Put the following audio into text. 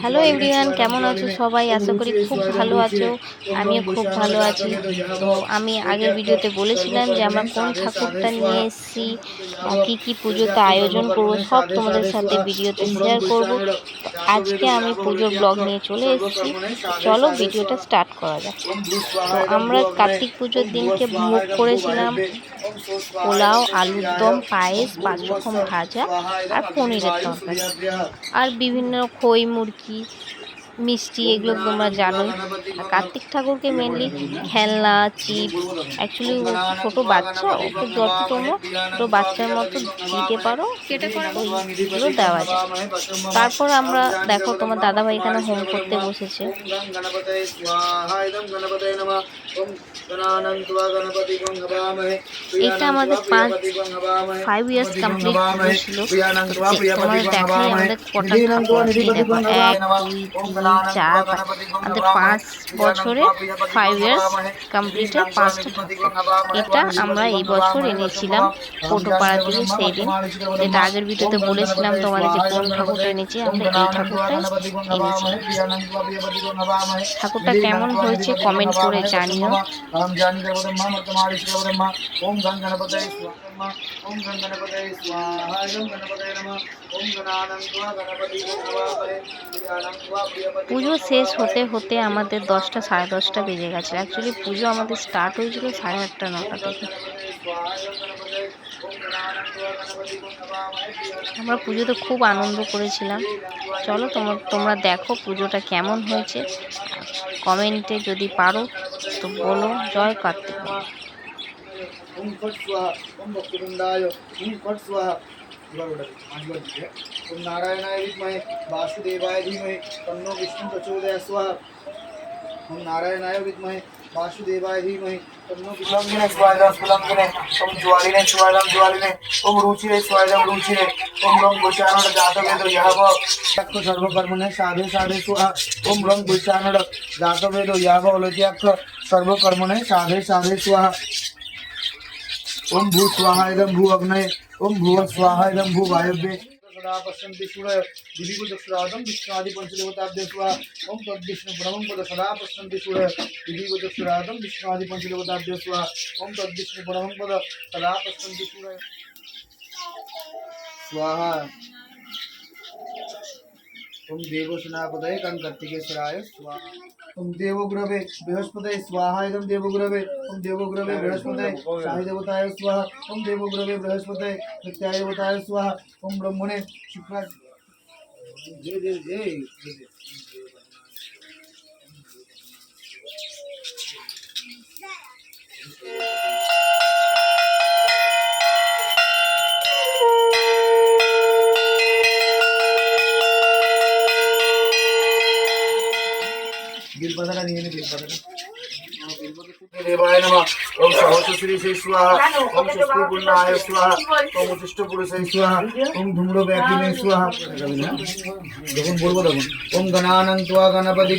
Hello everyone, কেমন আছো সবাই? আশা করি খুব ভালো আছো। আমিও খুব ভালো আছি। তো আমি আগের ভিডিওতে বলেছিলাম যে আমরা কোন ঠাকুরটা নিয়ে এসেছি, কী কী পুজোতে আয়োজন করবো, সব তোমাদের সাথে ভিডিওতে শেয়ার করব। তো আজকে আমি পুজোর ব্লগ নিয়ে চলে এসেছি। চলো ভিডিওটা স্টার্ট করা যাক। তো আমরা কার্তিক পুজোর দিনকে মুখ করেছিলাম পোলাও, আলুর দম, পায়েস, 5 রকম ভাজা আর পনিরের তরকারি, আর বিভিন্ন খই মুরগি, মিষ্টি, এগুলো তোমরা জানোই। আর কার্তিক ঠাকুরকে মেনলি খেলনা, চিপস, অ্যাকচুয়ালি ছোটো বাচ্চা, ওকে যত তোমরা ছোটো বাচ্চার মতো দিতে পারো ওইগুলো দেওয়া যায়। তারপর আমরা দেখো তোমার দাদাভাই এখানে হোম করতে বসেছে। এটা আমাদের 5 ইয়ার্স কমপ্লিট হয়েছিল। তোমাদের দেখাই আমাদের কটা ঠাকুর আছে, দেখো 1 2 3 4 আমাদের 5 বছরে 5 ইয়ার্স কমপ্লিটের 5টা ঠাকুর। এটা আমরা এই বছর এনেছিলাম পটোপাড়া থেকে, সেই দিন যেটা আগের ভিডিওতে বলেছিলাম তোমাদের যে কোন ঠাকুরটা এনেছি, আমরা এই ঠাকুরটাই এনেছিলাম। ঠাকুরটা কেমন হয়েছে কমেন্ট করে জানিও। পুজো শেষ হতে হতে আমাদের 10টা সাড়ে 10টা বেজে গেছে। অ্যাকচুয়ালি পুজো আমাদের স্টার্ট হয়েছিল 8:30 9টা থেকে। আমরা পুজোতে খুব আনন্দ করেছিলাম। চলো তোমরা দেখো পুজোটা কেমন হয়েছে, কমেন্টে যদি পারো তো বলো। জয় কার্তিক। ओम फट स्वाहा ओम भक्तवृंदाय ओम फट स्वाहा ओम नारायणाय विद्महे वासुदेवाय धीमहि तन्नो विष्णु प्रचोदयात् स्वाहा ओम नारायणाय विद्महे वासुदेवाय धीमहि तन्नो विष्णु स्वाहा ओम ज्वालिने ज्वालिने ओम रुचिरे स्वाहा रुचिरे ओम रंग गोचारण जातवेदो याव तक्ष सर्वकर्मणे साधे साधे स्वाहा ओम रंग गोचारण जातवेदो याव ओलज्याक्ष सर्वकर्मणे साधे साधे स्वाहा ओम भू स्वाहा इदं भू अग्नये ओम भुव स्वाहा इदं भू वायव्ये सदा पश्यन्ति सूरय दिवि चक्षुरादं विष्णुआदि पंचदेवताभ्यो स्वाहा ओम तद्विष्णु परमं पद सदा पश्यन्ति सूरय दिवि चक्षुरादं विष्णुआदि पंचदेवताभ्यो स्वाहा ओम तद्विष्णु परमं पद सदा पश्यन्ति सूरय स्वाहा ओम देवसेनापतये कार्तिकेश्वराय स्वाहा ओम देवगुरवे बृहस्पतये स्वाहा इदं देवगुरवे ओम देवगुरवे बृहस्पतये साई देवताय स्वाहा ओम देवगुरवे बृहस्पतये नित्याय देवताय स्वाहा ओम ब्रह्मणे शुक्राय जय जय जय बिलपत्र नहीं है बिलपत्र देवाय नमः ओम सहस्रश्री से स्वाहा ओम षष्ठीपूर्णाय स्वाहा ओम उच्चिष्ट पुरुषाय स्वाहा ओम धूम्र व्यापिने स्वाहा যখন বলবো তখন ओम गणानं त्वा गणपति